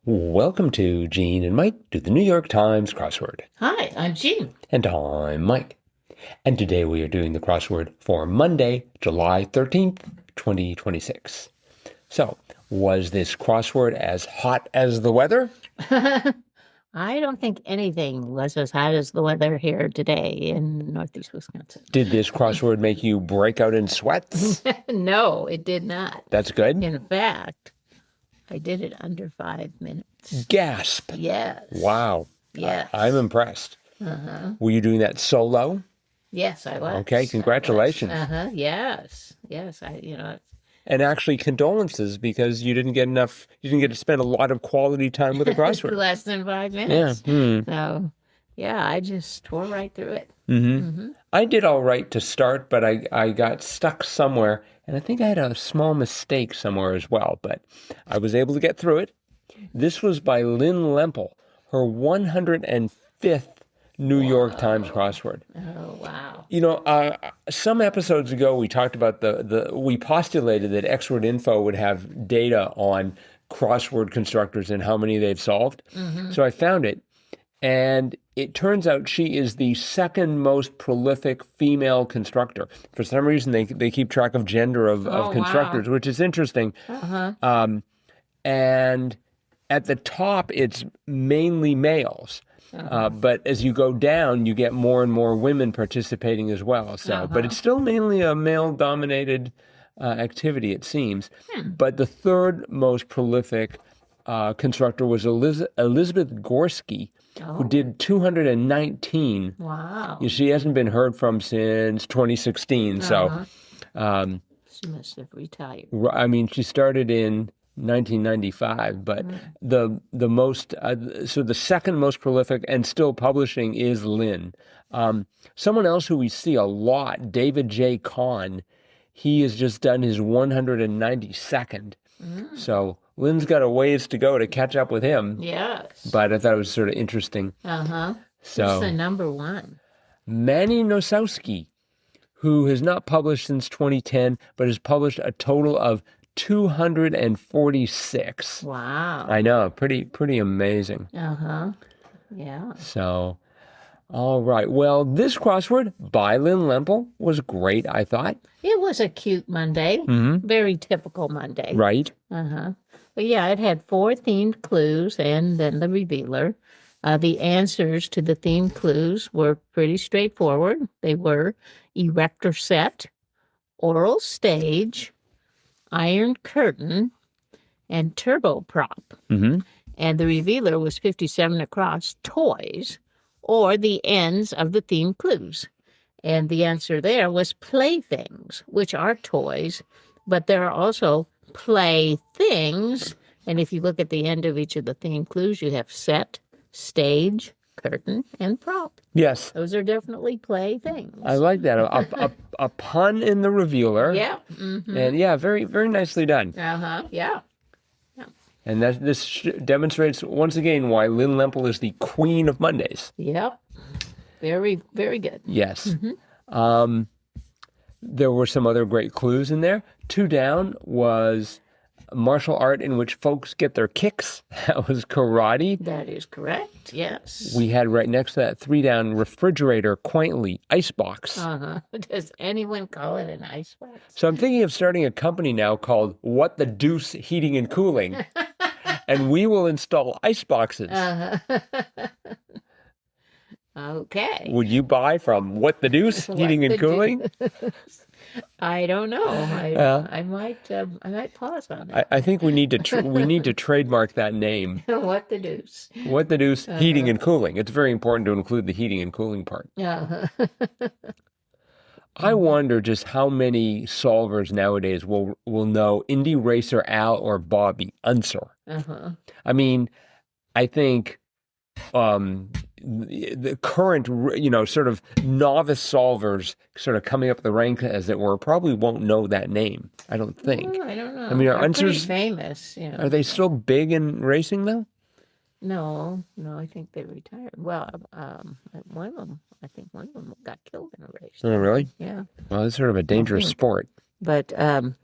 Welcome to Gene and Mike do the New York Times crossword. Hi, I'm Jean. And I'm Mike. And today we are doing the crossword for Monday, July 13th, 2026. So, was this crossword as hot as the weather? I don't think anything was as hot as the weather here today in Northeast Wisconsin. Did this crossword make you break out in sweats? No, it did not. That's good. In fact, I did it under 5 minutes. Gasp. Yes. Wow. Yes. I'm impressed. Uh-huh. Were you doing that solo? Yes, I was. Okay, congratulations. Yes. And actually condolences because you didn't get to spend a lot of quality time with a crossword. Less than 5 minutes. Yeah. So, yeah, I just tore right through it. I did all right to start, but I got stuck somewhere, and I think I had a small mistake somewhere as well, but I was able to get through it. This was by Lynn Lempel, her 105th New York Times crossword. Oh, wow. You know, some episodes ago we talked about we postulated that Xword Info would have data on crossword constructors and how many they've solved. So I found it, and it turns out she is the second most prolific female constructor. For some reason, they keep track of gender of constructors, which is interesting. And at the top, it's mainly males. But as you go down, you get more and more women participating as well. So, but it's still mainly a male-dominated activity, it seems. But the third most prolific constructor was Elizabeth Gorski, who did 219. Wow. She hasn't been heard from since 2016. So, She must have retired. I mean, she started in 1995, but the most so the second most prolific and still publishing is Lynn. Someone else who we see a lot, David J. Kahn, he has just done his 192nd. So Lynn's got a ways to go to catch up with him. Yes. But I thought it was sort of interesting. So So who's the number one? Manny Nosowski, who has not published since 2010, but has published a total of 246. Wow. I know, pretty amazing. Yeah. So, all right. Well, this crossword by Lynn Lempel was great, I thought. It was a cute Monday. Very typical Monday. Right. But yeah, it had 4 themed clues and then the revealer. The answers to the themed clues were pretty straightforward. They were erector set, oral stage, iron curtain, and turboprop. And the revealer was 57 across, toys, or the ends of the theme clues. And the answer there was playthings, which are toys, but there are also playthings. And if you look at the end of each of the theme clues, you have set, stage, curtain, and prop. Yes. Those are definitely playthings. I like that. A pun in the revealer. Yeah. And yeah, very, very nicely done. Yeah. And this demonstrates once again why Lynn Lempel is the queen of Mondays. Yep. Very, very good. Yes. There were some other great clues in there. 2 down was martial art in which folks get their kicks. That was karate. That is correct. Yes. We had right next to that 3 down refrigerator, quaintly, icebox. Does anyone call it an icebox? So I'm thinking of starting a company now called What the Deuce Heating and Cooling. And we will install iceboxes. Okay. Would you buy from What the Deuce Heating and Cooling? I don't know. I might pause on it. I think we need to trademark that name. What the deuce? What the Deuce Heating and Cooling. It's very important to include the heating and cooling part. I wonder just how many solvers nowadays will know Indy Racer Al or Bobby Unser. I mean, I think the current, sort of novice solvers sort of coming up the ranks, as it were, probably won't know that name. I don't think. I don't know. I mean, are They're pretty Unsers famous? Are they still big in racing though? No, I think they retired. Well, one of them got killed in a race. Oh, really? Yeah. Well, it's sort of a dangerous sport. But they're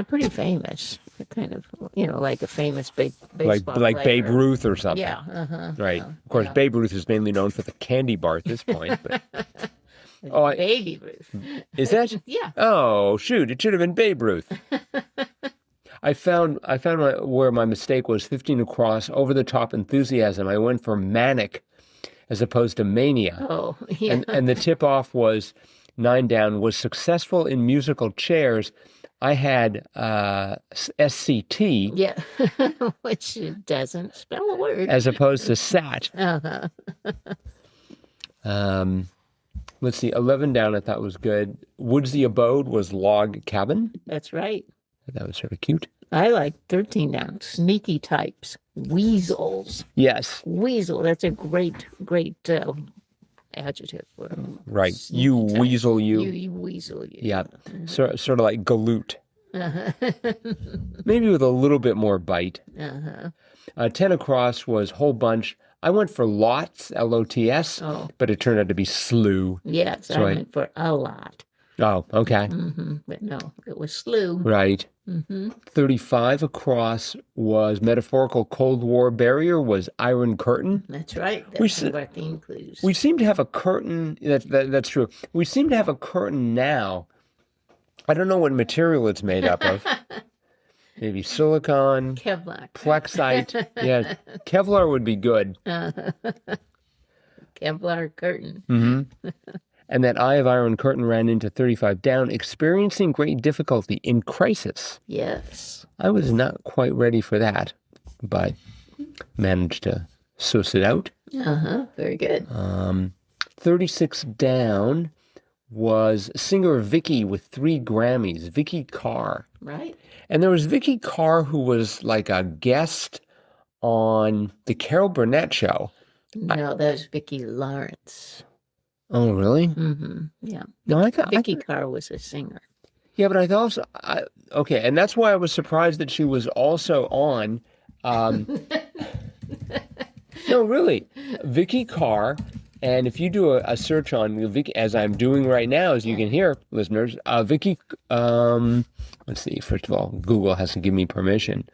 pretty famous. kind of, like a famous baseball like player. Babe Ruth or something. Yeah. Uh-huh. Right. Yeah, Of course, yeah. Babe Ruth is mainly known for the candy bar at this point. But Baby Ruth. is that? Yeah. Oh, shoot! It should have been Babe Ruth. I found where my mistake was 15 across, over the top enthusiasm. I went for manic as opposed to mania. Oh, yeah. And the tip off was 9 down, was successful in musical chairs. I had SCT. Yeah. Which doesn't spell a word. As opposed to SAT. Uh-huh. Let's see, 11 down I thought was good. Woodsy Abode was log cabin. That's right. That was sort of cute. I like 13 down. Sneaky types. Weasels. Yes. Weasel. That's a great adjective for them. Right. You weasel you. You weasel you. Yeah. Sort of like galoot. Uh-huh. Maybe with a little bit more bite. Uh-huh. 10 across was whole bunch. I went for lots, L-O-T-S, but it turned out to be slew. Yes, So I went for a lot. Oh, okay. But no, it was slew. Right. 35 across was metaphorical Cold War barrier, was Iron Curtain. That's right. That's one of our theme clues. We seem to have a curtain. That's true. We seem to have a curtain now. I don't know what material it's made up of. Maybe silicone, Kevlar. plexite. Yeah, Kevlar would be good. Kevlar curtain. And that Eye of Iron Curtain ran into 35 down, experiencing great difficulty in crisis. Yes. I was not quite ready for that, but managed to suss it out. Very good. 36 down was singer Vicky with 3 Grammys, Vicky Carr. Right. And there was Vicky Carr who was like a guest on the Carol Burnett show. No, that was Vicki Lawrence. Oh, really? Yeah. No, Vicky Carr was a singer. Yeah, but I thought also, okay, and that's why I was surprised that she was also on. No, really, Vicky Carr. And if you do a search on Vicky, as I'm doing right now, as you can hear, listeners, Vicky, let's see, first of all, Google has to give me permission.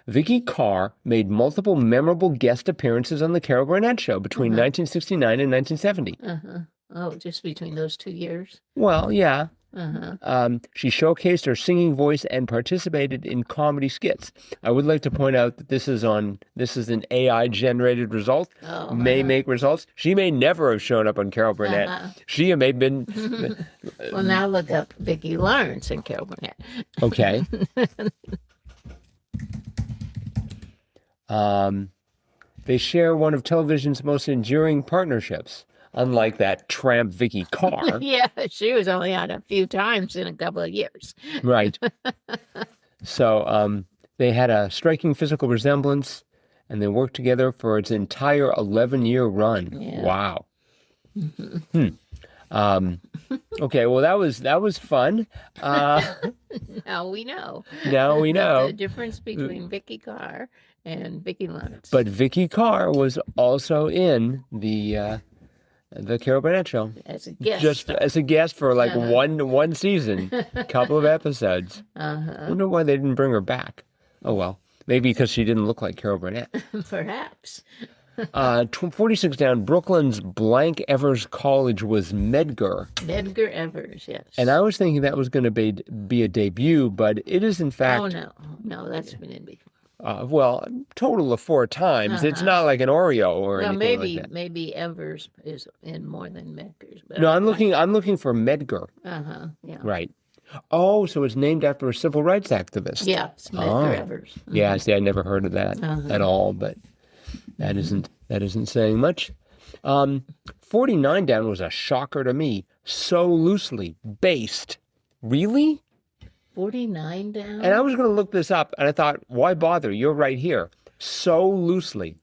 Vicky Carr made multiple memorable guest appearances on the Carol Burnett Show between 1969 and 1970. Oh, just between those 2 years? Well, yeah. She showcased her singing voice and participated in comedy skits. I would like to point out that this is an AI generated result. May make results. She may never have shown up on Carol Burnett. She may have been. Well, now look up Vicki Lawrence and Carol Burnett. Okay. They share one of television's most enduring partnerships. Unlike that tramp Vicky Carr. Yeah, she was only on a few times in a couple of years. Right. So they had a striking physical resemblance, and they worked together for its entire 11-year run. Yeah. Wow. Okay, well that was fun. Now we know. Now we know the difference between Vicky Carr and Vicki Lawrence. But Vicky Carr was also in the Carol Burnett Show As a guest. just as a guest for like one season, couple of episodes. I wonder why they didn't bring her back. Oh well, maybe because she didn't look like Carol Burnett. Perhaps. 46 down, Brooklyn's Blank Evers College was Medgar. Medgar Evers, yes. And I was thinking that was going to be a debut, but it is in fact. Oh no, that's been in before. Well, total of 4 times. It's not like an Oreo or anything like that. Maybe Evers is in more than Medgar's. But No, I'm looking for Medgar. Yeah. Right. Oh, so it's named after a civil rights activist. Yeah, it's Medgar Evers. Yeah, see, I never heard of that at all, but that isn't saying much. 49 down was a shocker to me. So loosely based. Really? 49 down? And I was going to look this up, and I thought, why bother? You're right here. So loosely.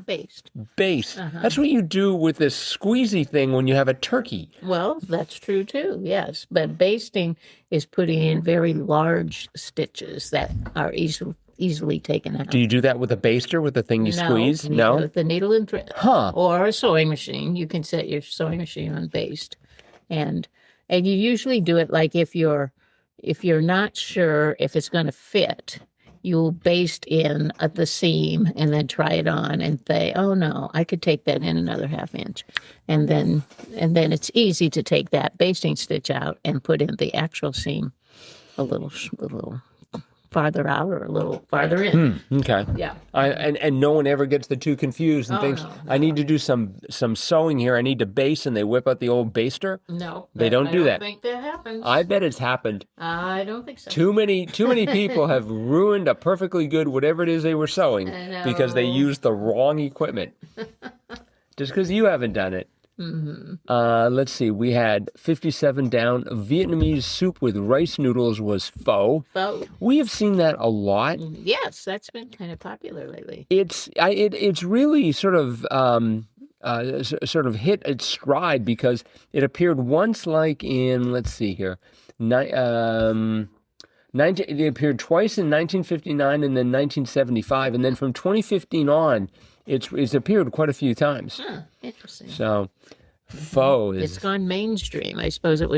Based. Based. That's what you do with this squeezy thing when you have a turkey. Well, that's true too, yes. But basting is putting in very large stitches that are easily taken out. Do you do that with a baster, with the thing you squeeze? No? With the needle and thread. Huh. Or a sewing machine. You can set your sewing machine on baste. And you usually do it like if you're if you're not sure if it's going to fit, you'll baste in at the seam and then try it on and say, oh no, I could take that in another half inch. And then it's easy to take that basting stitch out and put in the actual seam a little farther out or a little farther in. Okay. Yeah. And no one ever gets the two confused and thinks, no. I need to do some sewing here. I need to baste, and they whip out the old baster. No. They don't do that. I don't think that happens. I bet it's happened. I don't think so. Too many people have ruined a perfectly good whatever it is they were sewing because they used the wrong equipment. Just because you haven't done it. Let's see. We had 57 down. Vietnamese soup with rice noodles was pho. We have seen that a lot. Yes, that's been kind of popular lately. It's really sort of hit its stride because it appeared once, like in, let's see here, it appeared twice in 1959 and then 1975, and then from 2015 on, it's appeared quite a few times. Huh, interesting. So, pho is... It's gone mainstream. I suppose it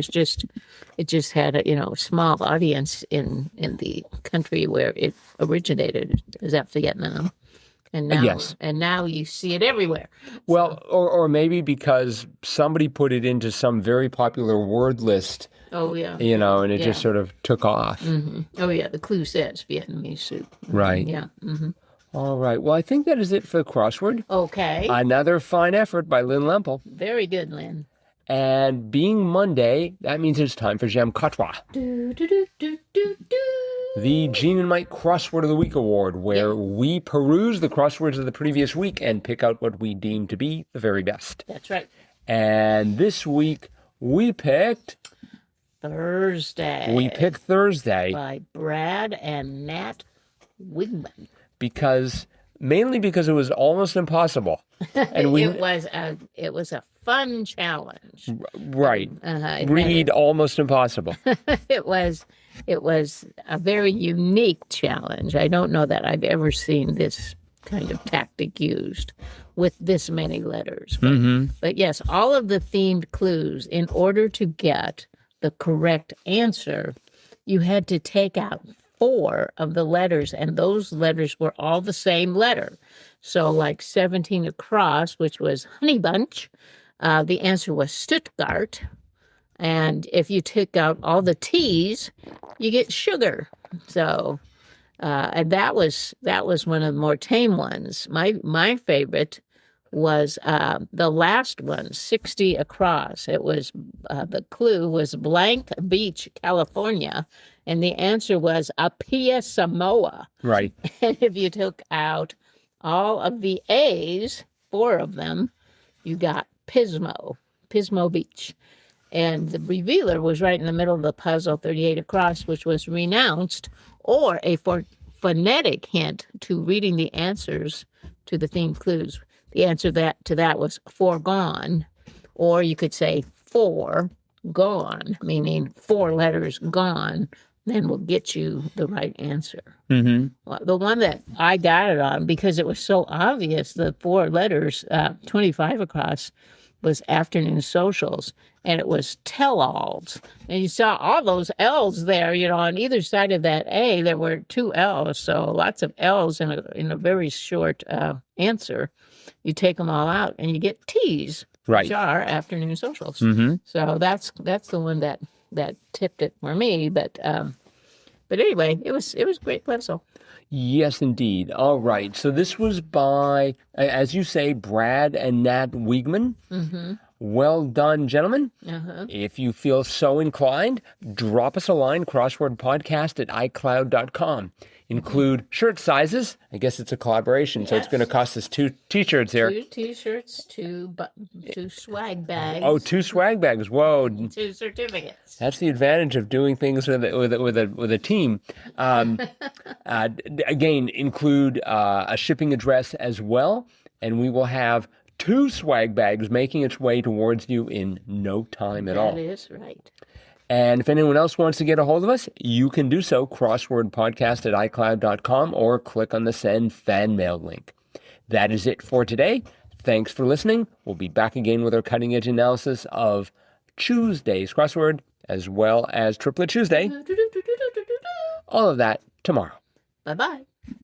just had a small audience in the country where it originated. Is that Vietnam? And now, yes. And now you see it everywhere. Well, or maybe because somebody put it into some very popular word list. Oh, yeah. And it just sort of took off. Mm-hmm. Oh, yeah. The clue says Vietnamese soup. Right. Yeah. Mm-hmm. All right. Well, I think that is it for the crossword. Okay. Another fine effort by Lynn Lempel. Very good, Lynn. And being Monday, that means it's time for J'aime Catois. The Gene and Mike Crossword of the Week Award, where we peruse the crosswords of the previous week and pick out what we deem to be the very best. That's right. And this week, we picked... Thursday. We picked Thursday. By Brad and Nat Wigman. Mainly because it was almost impossible. And it was a fun challenge. Right. Read almost impossible. It was a very unique challenge. I don't know that I've ever seen this kind of tactic used with this many letters. But yes, all of the themed clues, in order to get the correct answer, you had to take out 4 of the letters, and those letters were all the same letter. So like 17 across, which was honey bunch, the answer was Stuttgart. And if you took out all the T's, you get sugar. So, and that was one of the more tame ones. My favorite was the last one, 60 across. It was the clue was Blank Beach, California, and the answer was Apia, Samoa. Right. And if you took out all of the A's, 4 of them, you got Pismo Beach. And the revealer was right in the middle of the puzzle, 38 across, which was renounced, or a phonetic hint to reading the answers to the themed clues. The answer to that was foregone, or you could say 4 gone, meaning 4 letters gone, then will get you the right answer. Well, the one that I got it on, because it was so obvious, the 4 letters, 25 across, was afternoon socials, and it was tell-alls. And you saw all those L's there, on either side of that A, there were 2 L's, so lots of L's in a very short answer. You take them all out, and you get T's, right, which are afternoon socials. So that's the one that tipped it for me. But anyway, it was a great puzzle. Yes, indeed. All right. So this was by, as you say, Brad and Nat Wigman. Well done, gentlemen. If you feel so inclined, drop us a line, crosswordpodcast@icloud.com. Include shirt sizes. I guess it's a collaboration, so it's going to cost us 2 T-shirts here. 2 T-shirts, 2 swag bags. Oh, 2 swag bags. Whoa. 2 certificates. That's the advantage of doing things with a team. Again, include a shipping address as well, and we will have 2 swag bags making its way towards you in no time at all. That is right. And if anyone else wants to get a hold of us, you can do so, crosswordpodcast@icloud.com, or click on the Send Fan Mail link. That is it for today. Thanks for listening. We'll be back again with our cutting-edge analysis of Tuesday's crossword as well as Triplet Tuesday. All of that tomorrow. Bye-bye.